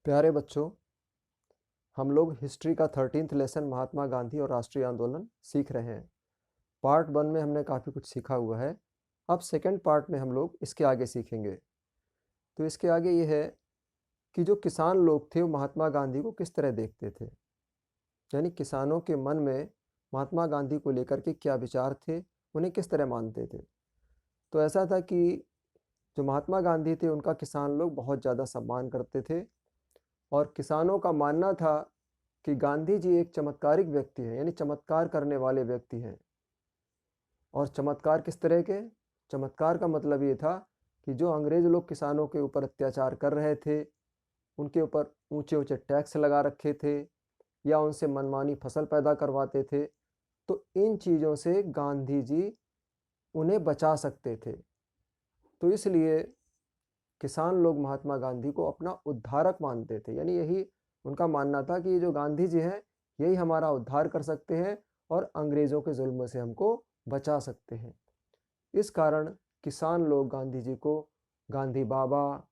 प्यारे बच्चों, हम लोग हिस्ट्री का 13th लेसन महात्मा गांधी और राष्ट्रीय आंदोलन सीख रहे हैं। पार्ट 1 में हमने काफ़ी कुछ सीखा हुआ है। अब सेकंड पार्ट में हम लोग इसके आगे सीखेंगे। तो इसके आगे ये है कि जो किसान लोग थे वो महात्मा गांधी को किस तरह देखते थे, यानी किसानों के मन में महात्मा गांधी को लेकर के क्या विचार थे, उन्हें किस तरह मानते थे। तो ऐसा था कि जो महात्मा गांधी थे उनका किसान लोग बहुत ज़्यादा सम्मान करते थे और किसानों का मानना था कि गांधी जी एक चमत्कारिक व्यक्ति हैं, यानी चमत्कार करने वाले व्यक्ति हैं। और चमत्कार किस तरह के? चमत्कार का मतलब ये था कि जो अंग्रेज लोग किसानों के ऊपर अत्याचार कर रहे थे, उनके ऊपर ऊंचे ऊंचे टैक्स लगा रखे थे या उनसे मनमानी फसल पैदा करवाते थे, तो इन चीज़ों से गांधी जी उन्हें बचा सकते थे। तो इसलिए किसान लोग महात्मा गांधी को अपना उद्धारक मानते थे, यानी यही उनका मानना था कि जो गांधी जी हैं यही हमारा उद्धार कर सकते हैं और अंग्रेज़ों के जुल्म से हमको बचा सकते हैं। इस कारण किसान लोग गांधी जी को गांधी बाबा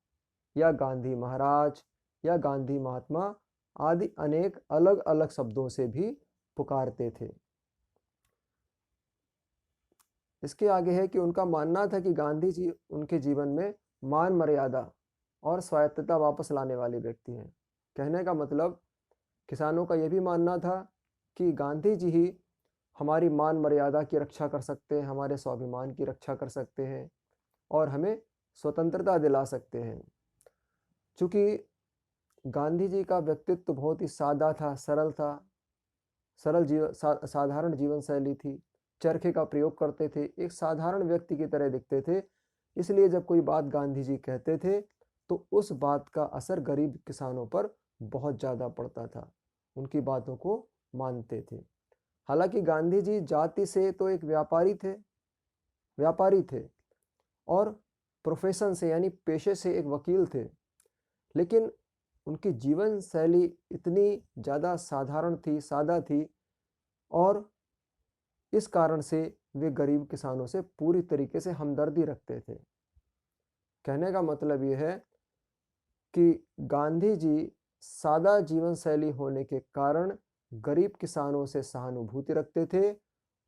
या गांधी महाराज या गांधी महात्मा आदि अनेक अलग अलग शब्दों से भी पुकारते थे। इसके आगे है कि उनका मानना था कि गांधी जी उनके जीवन में मान मर्यादा और स्वायत्तता वापस लाने वाले व्यक्ति हैं। कहने का मतलब किसानों का यह भी मानना था कि गांधी जी ही हमारी मान मर्यादा की रक्षा कर सकते हैं, हमारे स्वाभिमान की रक्षा कर सकते हैं और हमें स्वतंत्रता दिला सकते हैं। चूँकि गांधी जी का व्यक्तित्व बहुत ही सादा था, सरल था, साधारण जीवन शैली थी, चरखे का प्रयोग करते थे, एक साधारण व्यक्ति की तरह दिखते थे। इसलिए जब कोई बात गांधी जी कहते थे तो उस बात का असर गरीब किसानों पर बहुत ज़्यादा पड़ता था, उनकी बातों को मानते थे। हालांकि गांधी जी जाति से तो एक व्यापारी थे और प्रोफेशन से यानी पेशे से एक वकील थे, लेकिन उनकी जीवन शैली इतनी ज़्यादा साधारण थी, सादा थी और इस कारण से वे गरीब किसानों से पूरी तरीके से हमदर्दी रखते थे। कहने का मतलब ये है कि गांधी जी सादा जीवन शैली होने के कारण गरीब किसानों से सहानुभूति रखते थे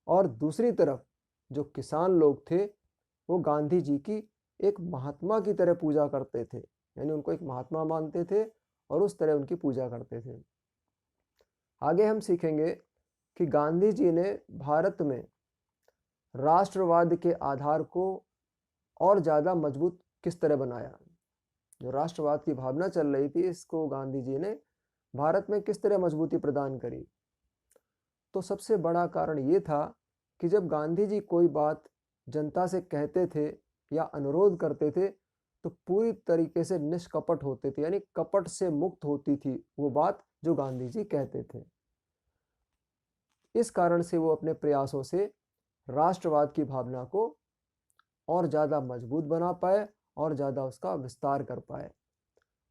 और दूसरी तरफ जो किसान लोग थे वो गांधी जी की एक महात्मा की तरह पूजा करते थे, यानी उनको एक महात्मा मानते थे और उस तरह उनकी पूजा करते थे। आगे हम सीखेंगे कि गांधी जी ने भारत में राष्ट्रवाद के आधार को और ज़्यादा मजबूत किस तरह बनाया। जो राष्ट्रवाद की भावना चल रही थी इसको गांधी जी ने भारत में किस तरह मजबूती प्रदान करी। तो सबसे बड़ा कारण ये था कि जब गांधी जी कोई बात जनता से कहते थे या अनुरोध करते थे तो पूरी तरीके से निष्कपट होते थे, यानी कपट से मुक्त होती थी वो बात जो गांधी जी कहते थे। इस कारण से वो अपने प्रयासों से राष्ट्रवाद की भावना को और ज़्यादा मजबूत बना पाए और ज़्यादा उसका विस्तार कर पाए।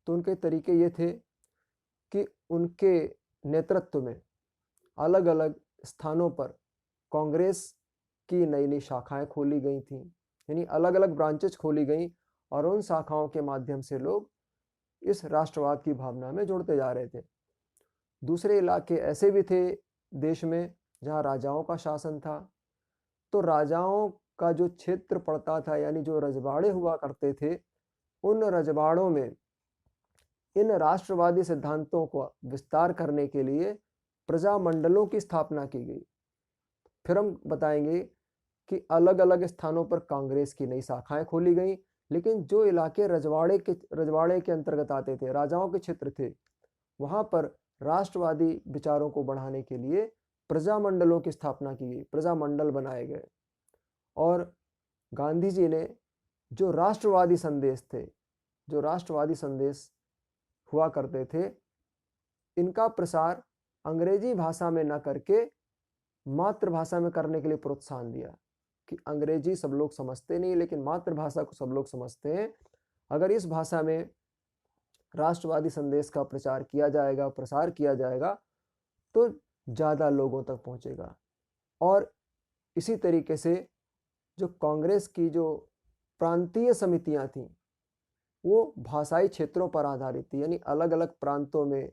तो उनके तरीके ये थे कि उनके नेतृत्व में अलग अलग स्थानों पर कांग्रेस की नई नई शाखाएं खोली गई थीं, यानी अलग अलग ब्रांचेज खोली गई और उन शाखाओं के माध्यम से लोग इस राष्ट्रवाद की भावना में जुड़ते जा रहे थे। दूसरे इलाके ऐसे भी थे देश में जहां राजाओं का शासन था, तो राजाओं का जो क्षेत्र पड़ता था यानी जो रजवाड़े हुआ करते थे, उन रजवाड़ों में इन राष्ट्रवादी सिद्धांतों को विस्तार करने के लिए प्रजामंडलों की स्थापना की गई। फिर हम बताएंगे कि अलग अलग स्थानों पर कांग्रेस की नई शाखाएं खोली गई, लेकिन जो इलाके रजवाड़े के अंतर्गत आते थे, राजाओं के क्षेत्र थे, वहां पर राष्ट्रवादी विचारों को बढ़ाने के लिए प्रजामंडलों की स्थापना की गई, प्रजामंडल बनाए गए। और गांधी जी ने जो राष्ट्रवादी संदेश थे, जो राष्ट्रवादी संदेश हुआ करते थे, इनका प्रसार अंग्रेजी भाषा में न करके मातृभाषा में करने के लिए प्रोत्साहन दिया कि अंग्रेजी सब लोग समझते नहीं लेकिन मातृभाषा को सब लोग समझते हैं। अगर इस भाषा में राष्ट्रवादी संदेश का प्रचार किया जाएगा, प्रसार किया जाएगा तो ज़्यादा लोगों तक पहुंचेगा। और इसी तरीके से जो कांग्रेस की जो प्रांतीय समितियां थीं, वो भाषाई क्षेत्रों पर आधारित थी, यानी अलग अलग प्रांतों में,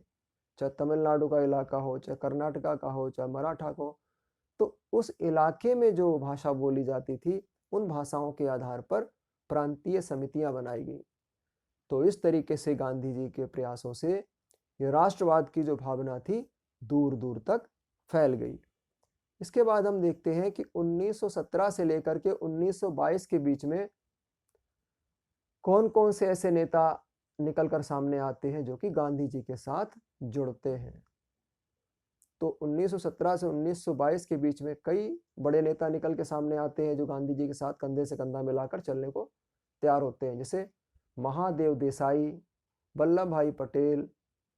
चाहे तमिलनाडु का इलाका हो, चाहे कर्नाटका का हो, चाहे मराठा का हो, तो उस इलाके में जो भाषा बोली जाती थी उन भाषाओं के आधार पर प्रांतीय समितियां बनाई गई। तो इस तरीके से गांधी जी के प्रयासों से ये राष्ट्रवाद की जो भावना थी दूर दूर तक फैल गई। इसके बाद हम देखते हैं कि 1917 से लेकर के 1922 के बीच में कौन कौन से ऐसे नेता निकलकर सामने आते हैं जो कि गांधी जी के साथ जुड़ते हैं। तो 1917 से 1922 के बीच में कई बड़े नेता निकल के सामने आते हैं जो गांधी जी के साथ कंधे से कंधा मिलाकर चलने को तैयार होते हैं, जैसे महादेव देसाई, वल्लभ भाई पटेल,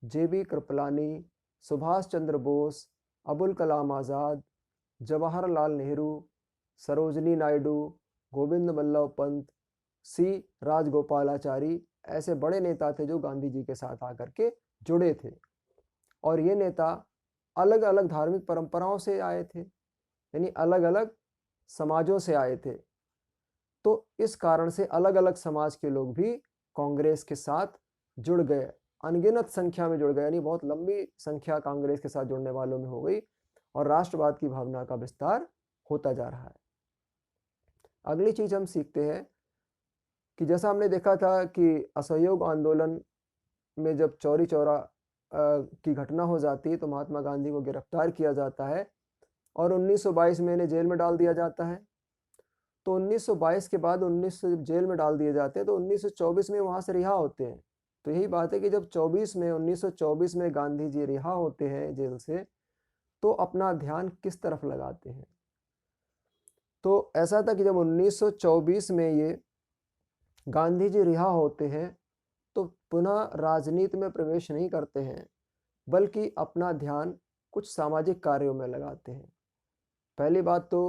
जेबी कृपलानी, सुभाष चंद्र बोस, अबुल कलाम आज़ाद, जवाहरलाल नेहरू, सरोजनी नायडू, गोविंद बल्लभ पंत, सी राजगोपालाचारी। ऐसे बड़े नेता थे जो गांधी जी के साथ आकर के जुड़े थे। और ये नेता अलग अलग धार्मिक परंपराओं से आए थे, यानी अलग अलग समाजों से आए थे। तो इस कारण से अलग अलग समाज के लोग भी कांग्रेस के साथ जुड़ गए, अनगिनत संख्या में जुड़ गए, यानी बहुत लंबी संख्या कांग्रेस के साथ जुड़ने वालों में हो गई और राष्ट्रवाद की भावना का विस्तार होता जा रहा है। अगली चीज हम सीखते हैं कि जैसा हमने देखा था कि असहयोग आंदोलन में जब चौरी चौरा की घटना हो जाती है तो महात्मा गांधी को गिरफ्तार किया जाता है और 1922 में इन्हें जेल में डाल दिया जाता है। तो 1922 के बाद 19 जेल में डाल दिए जाते हैं तो 1924 में वहां से रिहा होते हैं। तो यही बात है कि जब 1924 में गांधी जी रिहा होते हैं जेल से तो अपना ध्यान किस तरफ लगाते हैं। तो ऐसा था कि जब 1924 में ये गांधी जी रिहा होते हैं तो पुनः राजनीति में प्रवेश नहीं करते हैं बल्कि अपना ध्यान कुछ सामाजिक कार्यों में लगाते हैं। पहली बात तो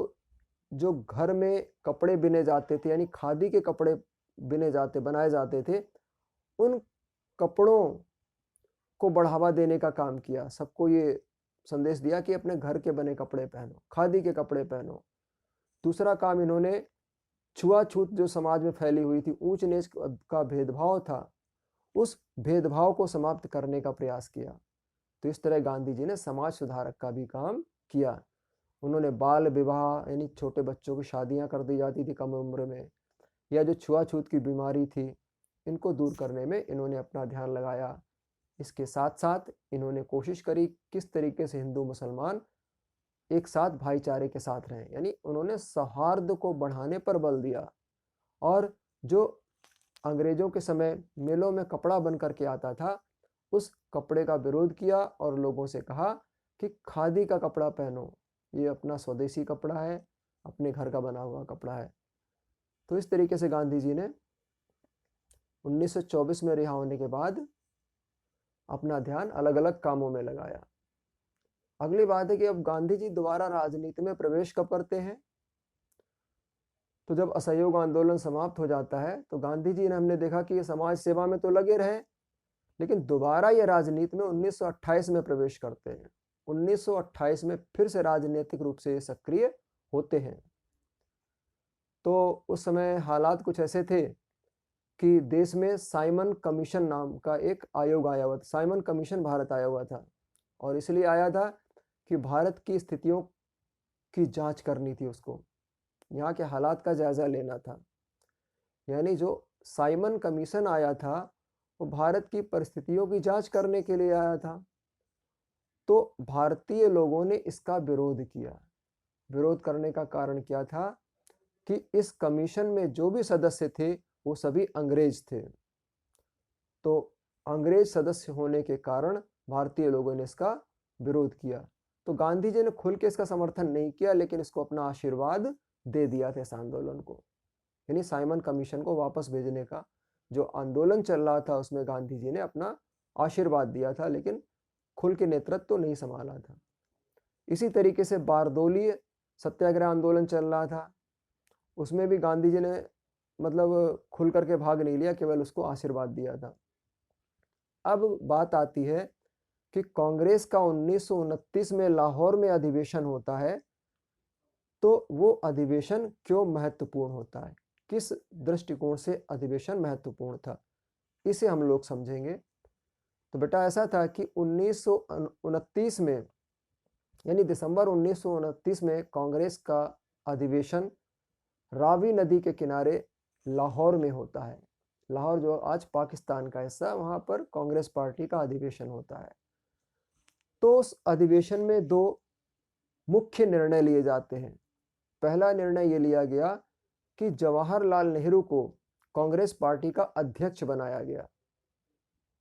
जो घर में कपड़े बिने जाते थे, यानी खादी के कपड़े बनाए जाते थे, उन कपड़ों को बढ़ावा देने का काम किया। सबको ये संदेश दिया कि अपने घर के बने कपड़े पहनो, खादी के कपड़े पहनो। दूसरा काम इन्होंने छुआछूत जो समाज में फैली हुई थी, ऊंच नीच का भेदभाव था, उस भेदभाव को समाप्त करने का प्रयास किया। तो इस तरह गांधी जी ने समाज सुधारक का भी काम किया। उन्होंने बाल विवाह, यानी छोटे बच्चों की शादियां कर दी जाती थी कम उम्र में, या जो छुआछूत की बीमारी थी, इनको दूर करने में इन्होंने अपना ध्यान लगाया। इसके साथ साथ इन्होंने कोशिश करी किस तरीके से हिंदू मुसलमान एक साथ भाईचारे के साथ रहें, यानी उन्होंने सौहार्द को बढ़ाने पर बल दिया। और जो अंग्रेजों के समय मेलों में कपड़ा बन करके आता था, उस कपड़े का विरोध किया और लोगों से कहा कि खादी का कपड़ा पहनो, ये अपना स्वदेशी कपड़ा है, अपने घर का बना हुआ कपड़ा है। तो इस तरीके से गांधी जी ने 1924 में रिहा होने के बाद अपना ध्यान अलग अलग कामों में लगाया। अगली बात है कि अब गांधी जी दोबारा राजनीति में प्रवेश कब करते हैं। तो जब असहयोग आंदोलन समाप्त हो जाता है तो गांधी जी ने, हमने देखा कि ये समाज सेवा में तो लगे रहे, लेकिन दोबारा ये राजनीति में 1928 में प्रवेश करते हैं। 1928 में फिर से राजनीतिक रूप से सक्रिय होते हैं। तो उस समय हालात कुछ ऐसे थे कि देश में साइमन कमीशन नाम का एक आयोग आया हुआ था। साइमन कमीशन भारत आया हुआ था और इसलिए आया था कि भारत की स्थितियों की जांच करनी थी, उसको यहाँ के हालात का जायजा लेना था। यानी जो साइमन कमीशन आया था वो भारत की परिस्थितियों की जांच करने के लिए आया था। तो भारतीय लोगों ने इसका विरोध किया। विरोध करने का कारण क्या था कि इस कमीशन में जो भी सदस्य थे वो सभी अंग्रेज थे। तो अंग्रेज सदस्य होने के कारण भारतीय लोगों ने इसका विरोध किया। तो गांधी जी ने खुल के इसका समर्थन नहीं किया, लेकिन इसको अपना आशीर्वाद दे दिया था इस आंदोलन को। यानी साइमन कमीशन को वापस भेजने का जो आंदोलन चल रहा था उसमें गांधी जी ने अपना आशीर्वाद दिया था, लेकिन खुल के नेतृत्व तो नहीं संभाला था। इसी तरीके से बारदोली सत्याग्रह आंदोलन चल रहा था, उसमें भी गांधी जी ने मतलब खुल करके भाग नहीं लिया, केवल उसको आशीर्वाद दिया था। अब बात आती है कि कांग्रेस का 1929 में लाहौर में अधिवेशन होता है। तो वो अधिवेशन क्यों महत्वपूर्ण होता है, किस दृष्टिकोण से अधिवेशन महत्वपूर्ण था, इसे हम लोग समझेंगे। तो बेटा ऐसा था कि 1929 में, यानी दिसंबर 1929 में कांग्रेस का अधिवेशन रावी नदी के किनारे लाहौर में होता है। लाहौर जो आज पाकिस्तान का हिस्सा है, वहाँ पर कांग्रेस पार्टी का अधिवेशन होता है। तो उस अधिवेशन में दो मुख्य निर्णय लिए जाते हैं। पहला निर्णय ये लिया गया कि जवाहरलाल नेहरू को कांग्रेस पार्टी का अध्यक्ष बनाया गया।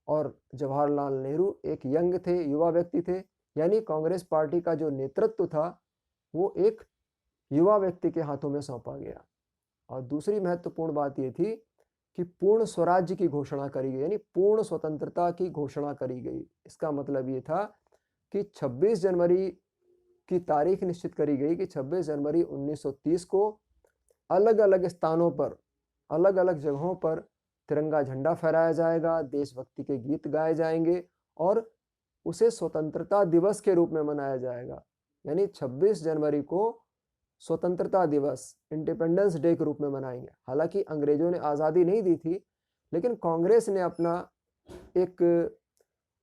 और जवाहरलाल नेहरू एक यंग थे, युवा व्यक्ति थे, यानी कांग्रेस पार्टी का जो नेतृत्व था वो एक युवा व्यक्ति के हाथों में सौंपा गया। और दूसरी महत्वपूर्ण बात यह थी कि पूर्ण स्वराज्य की घोषणा करी गई, यानी पूर्ण स्वतंत्रता की घोषणा करी गई। इसका मतलब ये था कि 26 जनवरी की तारीख निश्चित करी गई कि 26 जनवरी 1930 को अलग अलग स्थानों पर, अलग अलग जगहों पर तिरंगा झंडा फहराया जाएगा, देशभक्ति के गीत गाए जाएंगे और उसे स्वतंत्रता दिवस के रूप में मनाया जाएगा। यानी 26 जनवरी को स्वतंत्रता दिवस, इंडिपेंडेंस डे के रूप में मनाएंगे। हालांकि अंग्रेजों ने आज़ादी नहीं दी थी, लेकिन कांग्रेस ने अपना एक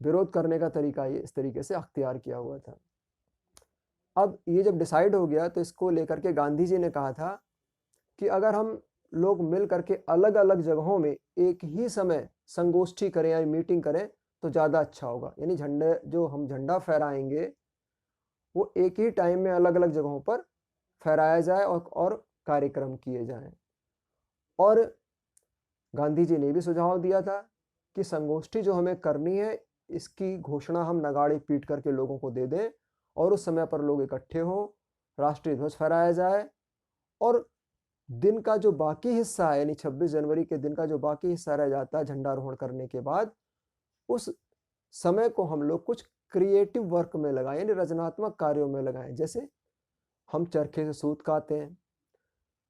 विरोध करने का तरीका ये इस तरीके से अख्तियार किया हुआ था। अब ये जब डिसाइड हो गया तो इसको लेकर के गांधी जी ने कहा था कि अगर हम लोग मिल करके अलग अलग जगहों में एक ही समय संगोष्ठी करें या मीटिंग करें तो ज़्यादा अच्छा होगा। यानी झंडे जो हम झंडा फहराएंगे वो एक ही टाइम में अलग अलग जगहों पर फहराया जाए और कार्यक्रम किए जाएं। और गांधी जी ने भी सुझाव दिया था कि संगोष्ठी जो हमें करनी है इसकी घोषणा हम नगाड़े पीट करके लोगों को दे दें और उस समय पर लोग इकट्ठे हों, राष्ट्रीय ध्वज फहराया जाए और दिन का जो बाकी हिस्सा है, यानी 26 जनवरी के दिन का जो बाकी हिस्सा रह जाता है झंडारोहण करने के बाद, उस समय को हम लोग कुछ क्रिएटिव वर्क में लगाएं, यानी रचनात्मक कार्यों में लगाएं। जैसे हम चरखे से सूत काते हैं,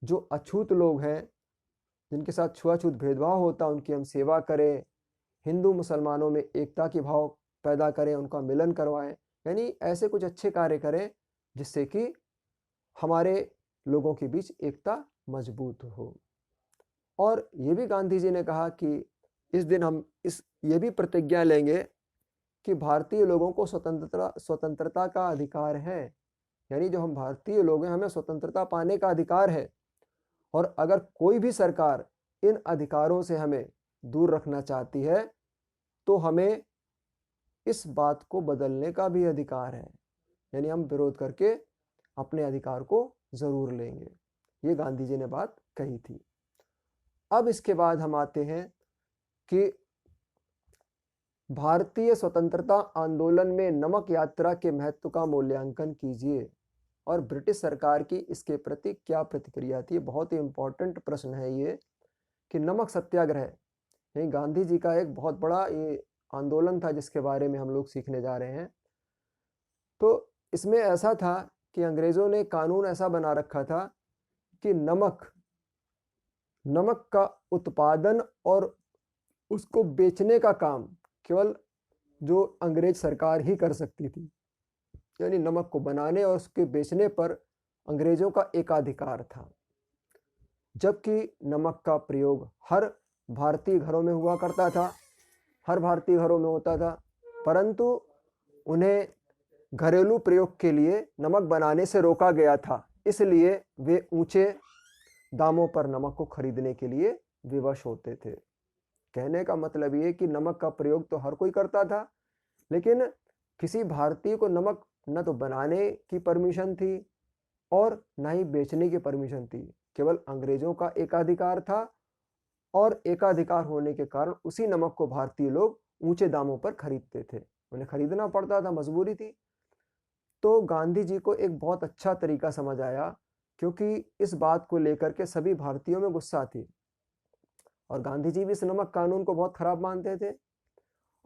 जो अछूत लोग हैं जिनके साथ छुआछूत भेदभाव होता है उनकी हम सेवा करें, हिंदू मुसलमानों में एकता की भाव पैदा करें, उनका मिलन करवाएं। यानी ऐसे कुछ अच्छे कार्य करें जिससे कि हमारे लोगों के बीच एकता मजबूत हो। और ये भी गांधी जी ने कहा कि इस दिन हम ये भी प्रतिज्ञा लेंगे कि भारतीय लोगों को स्वतंत्रता का अधिकार है। यानी जो हम भारतीय लोग हैं हमें स्वतंत्रता पाने का अधिकार है और अगर कोई भी सरकार इन अधिकारों से हमें दूर रखना चाहती है तो हमें इस बात को बदलने का भी अधिकार है। यानी हम विरोध करके अपने अधिकार को जरूर लेंगे। ये गांधी जी ने बात कही थी। अब इसके बाद हम आते हैं कि भारतीय स्वतंत्रता आंदोलन में नमक यात्रा के महत्व का मूल्यांकन कीजिए और ब्रिटिश सरकार की इसके प्रति क्या प्रतिक्रिया थी। बहुत ही इंपॉर्टेंट प्रश्न है ये कि नमक सत्याग्रह, ये गांधी जी का एक बहुत बड़ा ये आंदोलन था जिसके बारे में हम लोग सीखने जा रहे हैं। तो इसमें ऐसा था कि अंग्रेजों ने कानून ऐसा बना रखा था कि नमक का उत्पादन और उसको बेचने का काम केवल जो अंग्रेज सरकार ही कर सकती थी। यानी नमक को बनाने और उसके बेचने पर अंग्रेजों का एकाधिकार था, जबकि नमक का प्रयोग हर भारतीय घरों में हुआ करता था, हर भारतीय घरों में होता था, परंतु उन्हें घरेलू प्रयोग के लिए नमक बनाने से रोका गया था। इसलिए वे ऊंचे दामों पर नमक को खरीदने के लिए विवश होते थे। कहने का मतलब ये कि नमक का प्रयोग तो हर कोई करता था, लेकिन किसी भारतीय को नमक न तो बनाने की परमिशन थी और न ही बेचने की परमिशन थी। केवल अंग्रेजों का एकाधिकार था और एकाधिकार होने के कारण उसी नमक को भारतीय लोग ऊंचे दामों पर खरीदते थे। उन्हें खरीदना पड़ता था, मजबूरी थी। तो गांधी जी को एक बहुत अच्छा तरीका समझ आया, क्योंकि इस बात को लेकर के सभी भारतीयों में गुस्सा थी और गांधी जी भी इस नमक कानून को बहुत खराब मानते थे।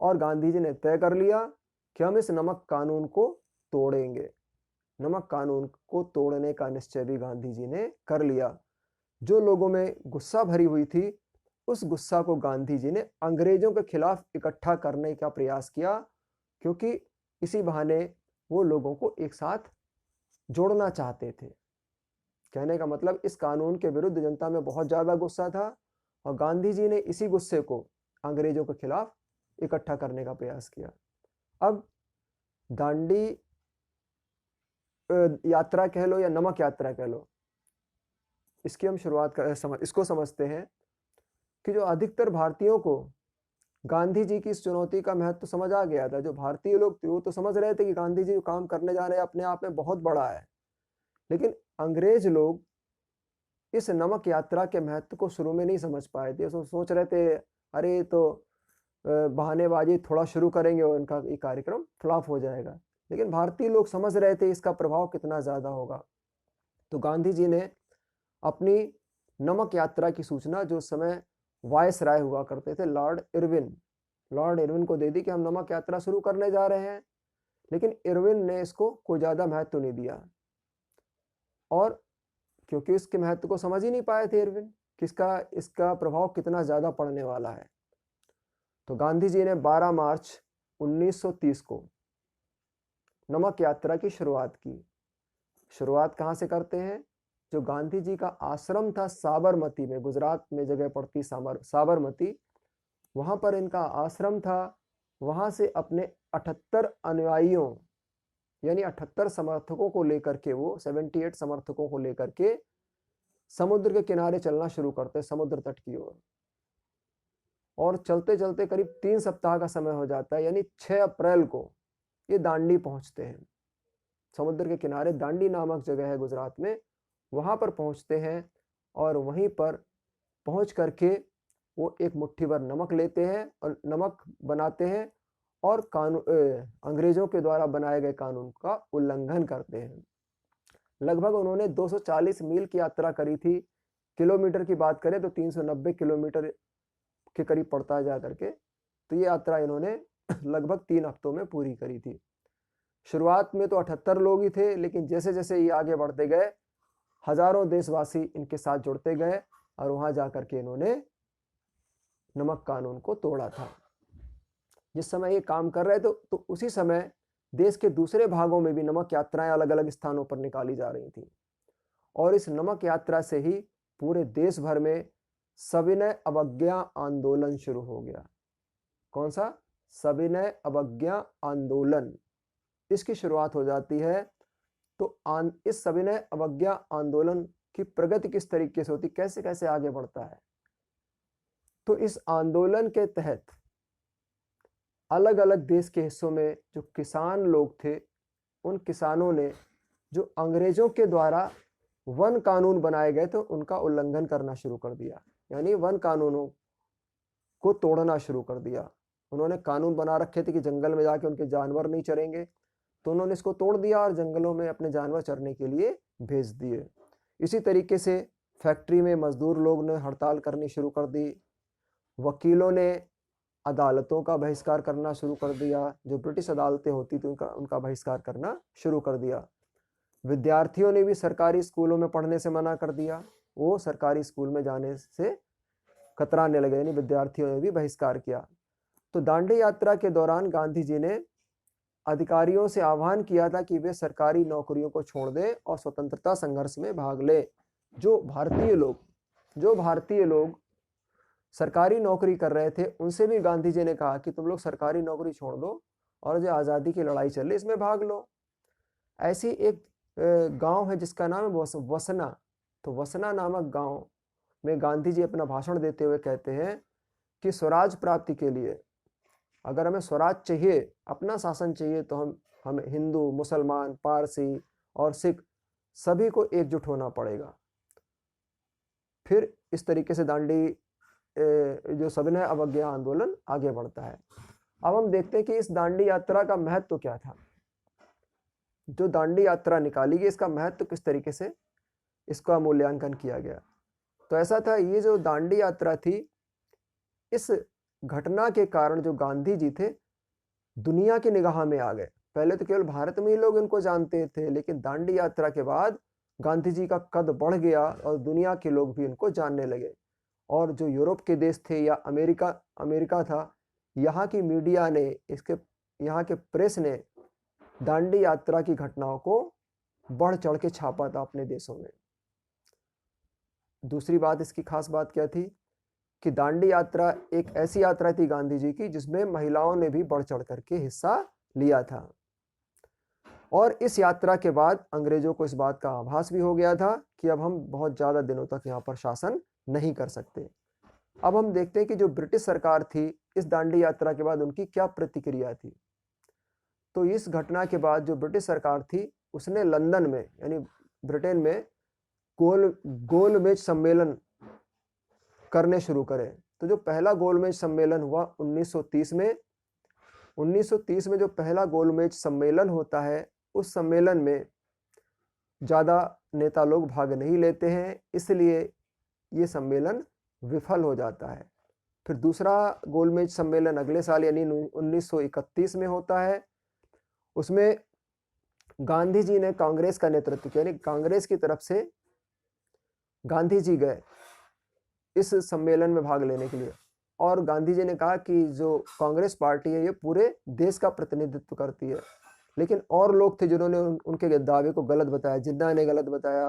और गांधी जी ने तय कर लिया कि हम इस नमक कानून को तोड़ेंगे। नमक कानून को तोड़ने का निश्चय भी गांधी जी ने कर लिया। जो लोगों में गुस्सा भरी हुई थी उस गुस्सा को गांधी जी ने अंग्रेजों के खिलाफ इकट्ठा करने का प्रयास किया, क्योंकि इसी बहाने वो लोगों को एक साथ जोड़ना चाहते थे। कहने का मतलब इस कानून के विरुद्ध जनता में बहुत ज़्यादा गुस्सा था और गांधी जी ने इसी गुस्से को अंग्रेजों के खिलाफ इकट्ठा करने का प्रयास किया। अब दांडी यात्रा कह लो या नमक यात्रा कह लो, इसकी हम शुरुआत इसको समझते हैं कि जो अधिकतर भारतीयों को गांधी जी की इस चुनौती का महत्व तो समझ आ गया था। जो भारतीय लोग थे वो तो समझ रहे थे कि गांधी जी जो काम करने जा रहे हैं अपने आप में बहुत बड़ा है, लेकिन अंग्रेज लोग इस नमक यात्रा के महत्व को शुरू में नहीं समझ पाए थे। सोच रहे थे अरे तो बहानेबाजी थोड़ा शुरू करेंगे और इनका ये कार्यक्रम फ्लॉप हो जाएगा, लेकिन भारतीय लोग समझ रहे थे इसका प्रभाव कितना ज़्यादा होगा। तो गांधी जी ने अपनी नमक यात्रा की सूचना जो उस समय वायसराय हुआ करते थे लॉर्ड इरविन को दे दी कि हम नमक यात्रा शुरू करने जा रहे हैं, लेकिन इरविन ने इसको कोई ज़्यादा महत्व नहीं दिया, और क्योंकि इसके महत्व को समझ ही नहीं पाए थे इरविन कि इसका प्रभाव कितना ज़्यादा पड़ने वाला है। तो गांधी जी ने 12 मार्च 1930 को नमक यात्रा की शुरुआत की। शुरुआत कहाँ से करते हैं? जो गांधी जी का आश्रम था साबरमती में, गुजरात में जगह पड़ती साबरमती, वहां पर इनका आश्रम था। वहां से अपने 78 अनुयायियों यानी 78 समर्थकों को लेकर के, वो 78 समर्थकों को लेकर के समुद्र के किनारे चलना शुरू करते, समुद्र तट की ओर, और चलते चलते करीब 3 सप्ताह का समय हो जाता है, यानी 6 अप्रैल को ये दांडी पहुंचते हैं। समुद्र के किनारे दांडी नामक जगह है गुजरात में, वहां पर पहुंचते हैं, और वहीं पर पहुंच करके वो एक मुट्ठी भर नमक लेते हैं और नमक बनाते हैं, और अंग्रेजों के द्वारा बनाए गए कानून का उल्लंघन करते हैं। लगभग उन्होंने 240 मील की यात्रा करी थी। किलोमीटर की बात करें तो 390 किलोमीटर के करीब पड़ता है जा करके। तो ये यात्रा इन्होंने लगभग 3 हफ्तों में पूरी करी थी। शुरुआत में तो 78 लोग ही थे, लेकिन जैसे जैसे ये आगे बढ़ते गए हजारों देशवासी इनके साथ जुड़ते गए, और वहां जाकर के इन्होंने नमक कानून को तोड़ा था। जिस समय ये काम कर रहे थे तो उसी समय देश के दूसरे भागों में भी नमक यात्राएं अलग अलग स्थानों पर निकाली जा रही थी, और इस नमक यात्रा से ही पूरे देश भर में सविनय अवज्ञा आंदोलन शुरू हो गया। कौन सा? सविनय अवज्ञा आंदोलन। इसकी शुरुआत हो जाती है। तो इस सविनय अवज्ञा आंदोलन की प्रगति किस तरीके से होती, कैसे कैसे आगे बढ़ता है? तो इस आंदोलन के तहत अलग अलग देश के हिस्सों में जो किसान लोग थे, उन किसानों ने जो अंग्रेजों के द्वारा वन कानून बनाए गए थे उनका उल्लंघन करना शुरू कर दिया, यानी वन कानूनों को तोड़ना शुरू कर दिया। उन्होंने कानून बना रखे थे कि जंगल में जाके उनके जानवर नहीं चरेंगे, तो उन्होंने इसको तोड़ दिया और जंगलों में अपने जानवर चरने के लिए भेज दिए। इसी तरीके से फैक्ट्री में मजदूर लोग ने हड़ताल करनी शुरू कर दी। वकीलों ने अदालतों का बहिष्कार करना शुरू कर दिया, जो ब्रिटिश अदालतें होती थी उनका बहिष्कार करना शुरू कर दिया। विद्यार्थियों ने भी सरकारी स्कूलों में पढ़ने से मना कर दिया, वो सरकारी स्कूल में जाने से कतराने लगे, यानी विद्यार्थियों ने भी बहिष्कार किया। तो दांडी यात्रा के दौरान गांधी जी ने अधिकारियों से आह्वान किया था कि वे सरकारी नौकरियों को छोड़ दें और स्वतंत्रता संघर्ष में भाग लें। जो भारतीय लोग सरकारी नौकरी कर रहे थे उनसे भी गांधी जी ने कहा कि तुम लोग सरकारी नौकरी छोड़ दो और जो आज़ादी की लड़ाई चल रही इसमें भाग लो। ऐसी एक गांव है जिसका नाम है वसना। तो वसना नामक गांव में गांधी जी अपना भाषण देते हुए कहते हैं कि स्वराज प्राप्ति के लिए, अगर हमें स्वराज चाहिए, अपना शासन चाहिए, तो हमें हिंदू, मुसलमान, पारसी और सिख सभी को एकजुट होना पड़ेगा। फिर इस तरीके से दांडी जो सविनय अवज्ञा आंदोलन आगे बढ़ता है। अब हम देखते हैं कि इस दांडी यात्रा का महत्व क्या था। जो दांडी यात्रा निकाली गई इसका महत्व किस तरीके से इसका मूल्यांकन किया गया। तो ऐसा था, ये जो दांडी यात्रा थी, इस घटना के कारण जो गांधी जी थे दुनिया की निगाह में आ गए। पहले तो केवल भारत में ही लोग इनको जानते थे, लेकिन दांडी यात्रा के बाद गांधी जी का कद बढ़ गया और दुनिया के लोग भी इनको जानने लगे। और जो यूरोप के देश थे या अमेरिका था, यहाँ की मीडिया ने, यहाँ के प्रेस ने दांडी यात्रा की घटनाओं को बढ़ चढ़ के छापा था अपने देशों में। दूसरी बात, इसकी खास बात क्या थी कि दांडी यात्रा एक ऐसी यात्रा थी गांधी जी की जिसमें महिलाओं ने भी बढ़ चढ़ करके हिस्सा लिया था। और इस यात्रा के बाद अंग्रेजों को इस बात का आभास भी हो गया था कि अब हम बहुत ज़्यादा दिनों तक यहाँ पर शासन नहीं कर सकते। अब हम देखते हैं कि जो ब्रिटिश सरकार थी इस दांडी यात्रा के बाद उनकी क्या प्रतिक्रिया थी। तो इस घटना के बाद जो ब्रिटिश सरकार थी उसने लंदन में यानी ब्रिटेन में गोलमेज सम्मेलन करने शुरू करे। तो जो पहला गोलमेज सम्मेलन हुआ 1930 में, 1930 में जो पहला गोलमेज सम्मेलन होता है उस सम्मेलन में ज़्यादा नेता लोग भाग नहीं लेते हैं, इसलिए ये सम्मेलन विफल हो जाता है। फिर दूसरा गोलमेज सम्मेलन अगले साल यानी 1931 में होता है। उसमें गांधी जी ने कांग्रेस का नेतृत्व किया, यानी कांग्रेस की तरफ से गांधी जी गए इस सम्मेलन में भाग लेने के लिए। और गांधी जी ने कहा कि जो कांग्रेस पार्टी है ये पूरे देश का प्रतिनिधित्व करती है। लेकिन और लोग थे जिन्होंने उनके दावे को गलत बताया। जिन्ना ने गलत बताया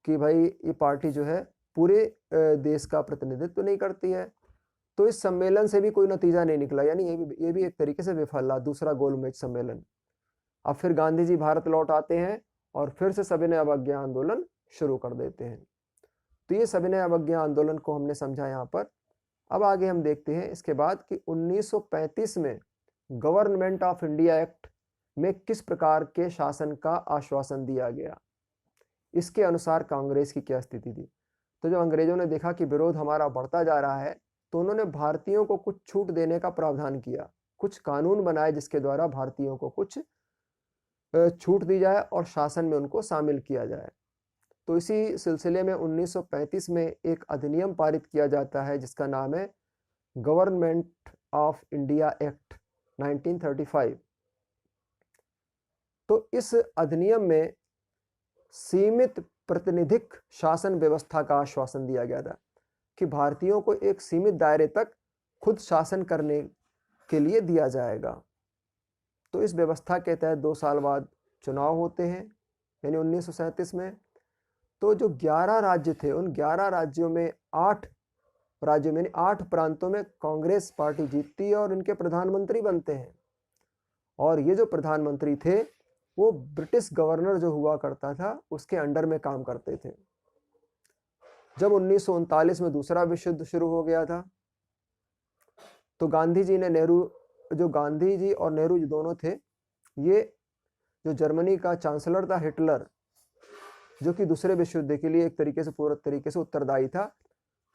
कि भाई ये पार्टी जो है पूरे देश का प्रतिनिधित्व नहीं करती है। तो इस सम्मेलन से भी कोई नतीजा नहीं निकला, यानी ये भी एक तरीके से विफल रहा दूसरा गोलमेज सम्मेलन। अब फिर गांधी जी भारत लौट आते हैं और फिर से सविनय अवज्ञा आंदोलन शुरू कर देते हैं। तो ये सविनय अवज्ञा आंदोलन को हमने समझा यहाँ पर। अब आगे हम देखते हैं इसके बाद कि 1935 में गवर्नमेंट ऑफ इंडिया एक्ट में किस प्रकार के शासन का आश्वासन दिया गया, इसके अनुसार कांग्रेस की क्या स्थिति थी। तो जब अंग्रेजों ने देखा कि विरोध हमारा बढ़ता जा रहा है तो उन्होंने भारतीयों को कुछ छूट देने का प्रावधान किया, कुछ कानून बनाए जिसके द्वारा भारतीयों को कुछ छूट दी जाए और शासन में उनको शामिल किया जाए। तो इसी सिलसिले में 1935 में एक अधिनियम पारित किया जाता है जिसका नाम है गवर्नमेंट ऑफ इंडिया एक्ट 1935। तो इस अधिनियम में सीमित प्रतिनिधिक शासन व्यवस्था का आश्वासन दिया गया था कि भारतीयों को एक सीमित दायरे तक खुद शासन करने के लिए दिया जाएगा। तो इस व्यवस्था के तहत 2 साल बाद चुनाव होते हैं यानी 1937 में। तो जो 11 राज्य थे उन 11 राज्यों में 8 राज्यों में 8 प्रांतों में कांग्रेस पार्टी जीतती है और इनके प्रधानमंत्री बनते हैं। और ये जो प्रधानमंत्री थे वो ब्रिटिश गवर्नर जो हुआ करता था उसके अंडर में काम करते थे। जब 1939 में दूसरा विश्व युद्ध शुरू हो गया था तो गांधी जी और नेहरू जी दोनों थे, ये जो जर्मनी का चांसलर था हिटलर, जो कि दूसरे विश्व युद्ध के लिए एक तरीके से पूर्ण तरीके से उत्तरदायी था,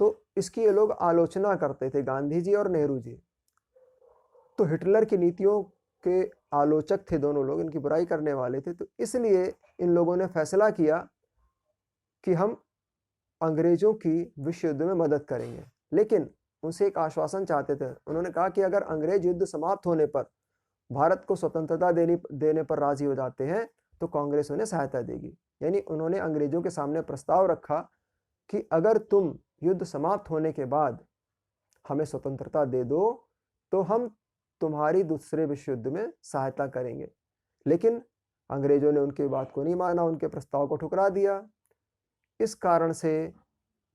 तो इसकी ये लोग आलोचना करते थे गांधी जी और नेहरू जी। तो हिटलर की नीतियों के आलोचक थे दोनों लोग, इनकी बुराई करने वाले थे। तो इसलिए इन लोगों ने फैसला किया कि हम अंग्रेजों की विश्व युद्ध में मदद करेंगे, लेकिन उनसे एक आश्वासन चाहते थे। उन्होंने कहा कि अगर अंग्रेज युद्ध समाप्त होने पर भारत को स्वतंत्रता देने पर राजी हो जाते हैं तो कांग्रेस उन्हें सहायता देगी। यानी उन्होंने अंग्रेजों के सामने प्रस्ताव रखा कि अगर तुम युद्ध समाप्त होने के बाद हमें स्वतंत्रता दे दो तो हम तुम्हारी दूसरे विश्व युद्ध में सहायता करेंगे। लेकिन अंग्रेजों ने उनकी बात को नहीं माना, उनके प्रस्ताव को ठुकरा दिया। इस कारण से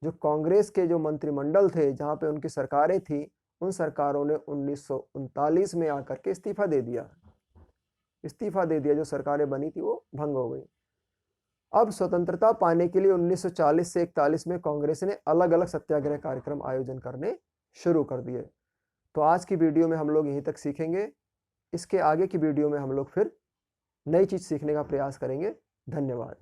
जो कांग्रेस के जो मंत्रिमंडल थे जहाँ पे उनकी सरकारें थी, उन सरकारों ने 1939 में आकर के इस्तीफा दे दिया। जो सरकारें बनी थी वो भंग हो गई। अब स्वतंत्रता पाने के लिए 1940 से 41 में कांग्रेस ने अलग अलग सत्याग्रह कार्यक्रम आयोजन करने शुरू कर दिए। तो आज की वीडियो में हम लोग यहीं तक सीखेंगे। इसके आगे की वीडियो में हम लोग फिर नई चीज़ सीखने का प्रयास करेंगे। धन्यवाद।